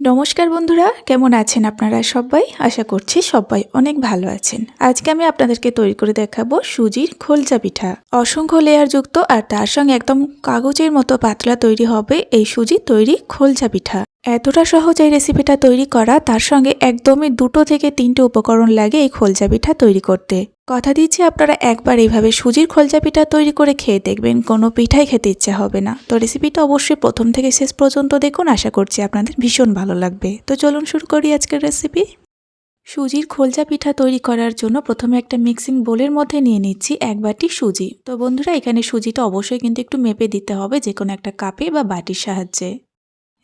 নমস্কার বন্ধুরা, কেমন আছেন আপনারা সবাই? আশা করছি সবাই অনেক ভালো আছেন। আজকে আমি আপনাদেরকে তৈরি করে দেখাবো সুজির খোলচা পিঠা। অসংখ্য লেয়ার যুক্ত আর তার সঙ্গে একদম কাগজের মতো পাতলা তৈরি হবে এই সুজির তৈরি খোলচা পিঠা। এতটা সহজ এই রেসিপিটা তৈরি করা, তার সঙ্গে একদমই 2 থেকে 3টে উপকরণ লাগে এই খোলচা পিঠা তৈরি করতে। কথা দিচ্ছি আপনারা একবার এইভাবে সুজির খোলচা পিঠা তৈরি করে খেয়ে দেখবেন, কোনো পিঠাই খেতে ইচ্ছে হবে না। তো রেসিপিটা অবশ্যই প্রথম থেকে শেষ পর্যন্ত দেখুন, আশা করছি আপনাদের ভীষণ ভালো লাগবে। তো চলুন শুরু করি আজকের রেসিপি। সুজির খোলচা পিঠা তৈরি করার জন্য প্রথমে একটা মিক্সিং বোলের মধ্যে নিয়ে নিচ্ছি 1 বাটি সুজি। তো বন্ধুরা, এখানে সুজিটা অবশ্যই কিন্তু একটু মেপে দিতে হবে, যে কোনো একটা কাপে বা বাটির সাহায্যে।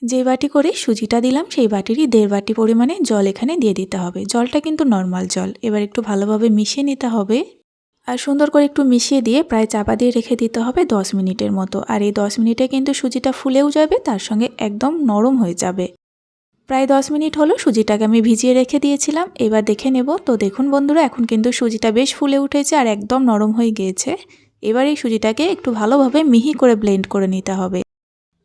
যে বাটি করে সুজিটা দিলাম সেই বাটিরই 1.5 বাটি পরিমাণে জল এখানে দিয়ে দিতে হবে। জলটা কিন্তু নর্মাল জল। এবার একটু ভালোভাবে মিশিয়ে নিতে হবে আর সুন্দর করে একটু মিশিয়ে দিয়ে প্রায় চাপা দিয়ে রেখে দিতে হবে 10 মিনিটের মতো। আর এই 10 মিনিটে কিন্তু সুজিটা ফুলেও যাবে, তার সঙ্গে একদম নরম হয়ে যাবে। প্রায় 10 মিনিট হলো সুজিটাকে আমি ভিজিয়ে রেখে দিয়েছিলাম। এবার দেখে নেব। তো দেখুন বন্ধুরা, এখন কিন্তু সুজিটা বেশ ফুলে উঠেছে আর একদম নরম হয়ে গিয়েছে। এবার এই সুজিটাকে একটু ভালোভাবে মিহি করে ব্লেন্ড করে নিতে হবে।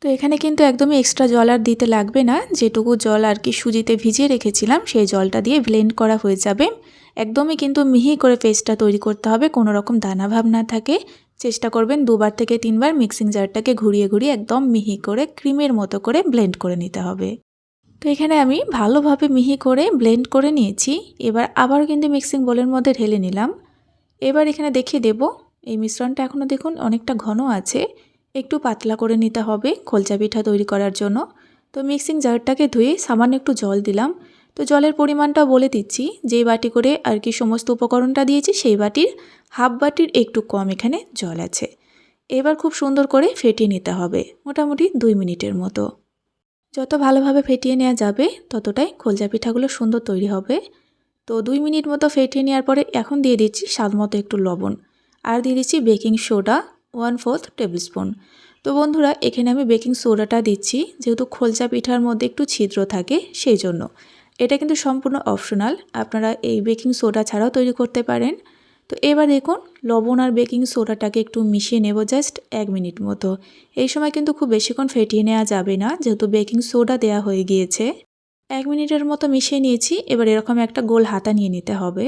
তো এখানে কিন্তু একদমই এক্সট্রা জল আর দিতে লাগবে না। যেটুকু জল আর কি সুজিতে ভিজিয়ে রেখেছিলাম সেই জলটা দিয়ে ব্লেন্ড করা হয়ে যাবে। একদমই কিন্তু মিহি করে পেস্টটা তৈরি করতে হবে, কোনো রকম দানা ভাব না থাকে। চেষ্টা করবেন 2 থেকে 3 মিক্সিং জারটাকে ঘুরিয়ে ঘুরিয়ে একদম মিহি করে ক্রিমের মতো করে ব্লেন্ড করে নিতে হবে। তো এখানে আমি ভালোভাবে মিহি করে ব্লেন্ড করে নিয়েছি। এবার আবারও কিন্তু মিক্সিং বোলের মধ্যে ঢেলে নিলাম। এবার এখানে দেখিয়ে দেব, এই মিশ্রণটা এখনও দেখুন অনেকটা ঘন আছে, একটু পাতলা করে নিতে হবে খোলচা পিঠা তৈরি করার জন্য। তো মিক্সিং জারটাকে ধুয়ে সামান্য একটু জল দিলাম। তো জলের পরিমাণটা বলে দিচ্ছি, যেই বাটি করে আর কি সমস্ত উপকরণটা দিয়েছি সেই বাটির হাফ বাটির একটু কম এখানে জল আছে। এবার খুব সুন্দর করে ফেটিয়ে নিতে হবে, মোটামুটি 2 মিনিটের মতো। যত ভালোভাবে ফেটিয়ে নেওয়া যাবে ততটাই খোলচা পিঠাগুলো সুন্দর তৈরি হবে। তো 2 মিনিট মতো ফেটিয়ে নেওয়ার পরে এখন দিয়ে দিচ্ছি স্বাদ মতো একটু লবণ আর দিয়ে দিচ্ছি বেকিং সোডা 1/4 টেবিল স্পুন। তো বন্ধুরা, এখানে আমি বেকিং সোডাটা দিচ্ছি যেহেতু খোলচা পিঠার মধ্যে একটু ছিদ্র থাকে সেই জন্য। এটা কিন্তু সম্পূর্ণ অপশনাল, আপনারা এই বেকিং সোডা ছাড়াও তৈরি করতে পারেন। তো এবার দেখুন লবণ আর বেকিং সোডাটাকে একটু মিশিয়ে নেব জাস্ট 1 মিনিট মতো। এই সময় কিন্তু খুব বেশিক্ষণ ফেটিয়ে নেওয়া যাবে না, যেহেতু বেকিং সোডা দেওয়া হয়ে গিয়েছে। 1 মিনিটের মতো মিশিয়ে নিয়েছি। এবার এরকম একটা গোল হাতা নিয়ে নিতে হবে।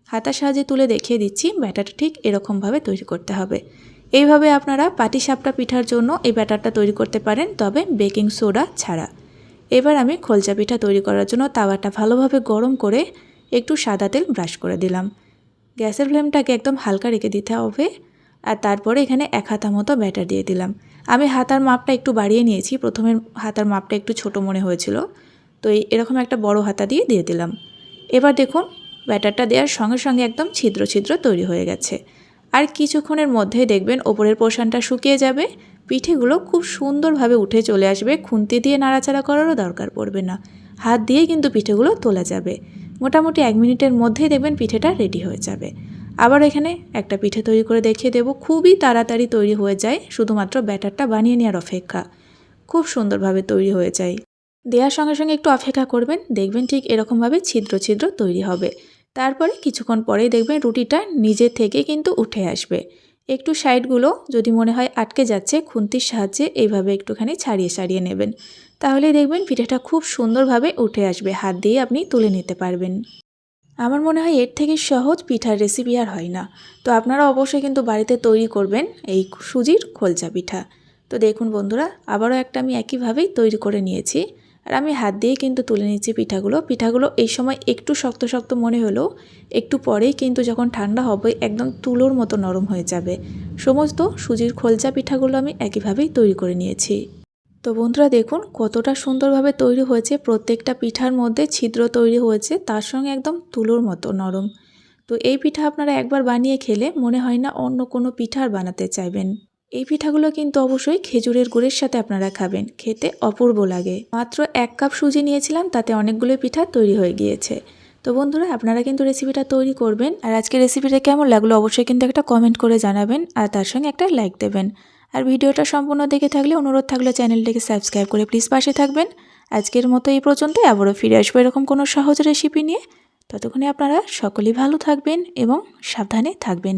হাতার সাহায্যে তুলে দেখিয়ে দিচ্ছি, ব্যাটারটা ঠিক এরকমভাবে তৈরি করতে হবে। এইভাবে আপনারা পাটিসাপটা পিঠার জন্য এই ব্যাটারটা তৈরি করতে পারেন, তবে বেকিং সোডা ছাড়া। এবার আমি খোলচা পিঠা তৈরি করার জন্য তাওয়াটা ভালোভাবে গরম করে একটু সাদা তেল ব্রাশ করে দিলাম। গ্যাসের ফ্লেমটাকে একদম হালকা রেখে দিতে হবে। আর তারপরে এখানে 1 হাতা মতো ব্যাটার দিয়ে দিলাম। আমি হাতার মাপটা একটু বাড়িয়ে নিয়েছি, প্রথমে হাতার মাপটা একটু ছোট মনে হয়েছিল, তো এরকম একটা বড় হাতা দিয়ে দিলাম। এবার দেখুন ব্যাটারটা দেওয়ার সঙ্গে সঙ্গে একদম ছিদ্র ছিদ্র তৈরি হয়ে গেছে। আর কিছুক্ষণের মধ্যে দেখবেন ওপরের পোর্শনটা শুকিয়ে যাবে, পিঠেগুলো খুব সুন্দরভাবে উঠে চলে আসবে। খুন্তি দিয়ে নাড়াচাড়া করারও দরকার পড়বে না, হাত দিয়ে কিন্তু পিঠেগুলো তোলা যাবে। মোটামুটি 1 মিনিটের মধ্যেই দেখবেন পিঠেটা রেডি হয়ে যাবে। আবার এখানে একটা পিঠে তৈরি করে দেখিয়ে দেব, খুবই তাড়াতাড়ি তৈরি হয়ে যায়, শুধুমাত্র ব্যাটারটা বানিয়ে নেওয়ার অপেক্ষা। খুব সুন্দরভাবে তৈরি হয়ে যায়। দেওয়ার সঙ্গে সঙ্গে একটু অপেক্ষা করবেন, দেখবেন ঠিক এরকমভাবে ছিদ্র ছিদ্র তৈরি হবে। তারপরে কিছুক্ষণ পরেই দেখবেন রুটিটা নিজে থেকে কিন্তু উঠে আসবে। একটু সাইডগুলো যদি মনে হয় আটকে যাচ্ছে, খুন্তির সাহায্যে এইভাবে একটুখানি ছাড়িয়ে ছাড়িয়ে নেবেন, তাহলেই দেখবেন পিঠাটা খুব সুন্দরভাবে উঠে আসবে, হাত দিয়ে আপনি তুলে নিতে পারবেন। আমার মনে হয় এর থেকে সহজ পিঠার রেসিপি আর হয় না। তো আপনারা অবশ্যই কিন্তু বাড়িতে তৈরি করবেন এই সুজির খোলচা পিঠা। তো দেখুন বন্ধুরা, আবারও একটা আমি একইভাবেই তৈরি করে নিয়েছি। আর আমি হাত দিয়ে কিন্তু তুলে নিচ্ছি পিঠাগুলো এই সময় একটু শক্ত শক্ত মনে হলেও একটু পরেই কিন্তু যখন ঠান্ডা হবে একদম তুলোর মতো নরম হয়ে যাবে। সমস্ত সুজির খোলচা পিঠাগুলো আমি একইভাবেই তৈরি করে নিয়েছি। তো বন্ধুরা দেখুন কতটা সুন্দরভাবে তৈরি হয়েছে, প্রত্যেকটা পিঠার মধ্যে ছিদ্র তৈরি হয়েছে, তার সঙ্গে একদম তুলোর মতো নরম। তো এই পিঠা আপনারা একবার বানিয়ে খেলে মনে হয় না অন্য কোনো পিঠা আর বানাতে চাইবেন। এই পিঠাগুলো কিন্তু অবশ্যই খেজুরের গুড়ের সাথে আপনারা খাবেন, খেতে অপূর্ব লাগে। মাত্র 1 কাপ সুজি নিয়েছিলাম, তাতে অনেকগুলো পিঠা তৈরি হয়ে গিয়েছে। তো বন্ধুরা, আপনারা কিন্তু রেসিপিটা তৈরি করবেন। আর আজকের রেসিপিটা কেমন লাগলো অবশ্যই কিন্তু একটা কমেন্ট করে জানাবেন, আর তার সঙ্গে একটা লাইক দেবেন। আর ভিডিওটা সম্পূর্ণ দেখে থাকলে অনুরোধ থাকলে চ্যানেলটিকে সাবস্ক্রাইব করে প্লিজ পাশে থাকবেন। আজকের মতো এই পর্যন্তই, আবারও ফিরে আসবো এরকম কোনো সহজ রেসিপি নিয়ে। ততক্ষণে আপনারা সকলেই ভালো থাকবেন এবং সাবধানে থাকবেন।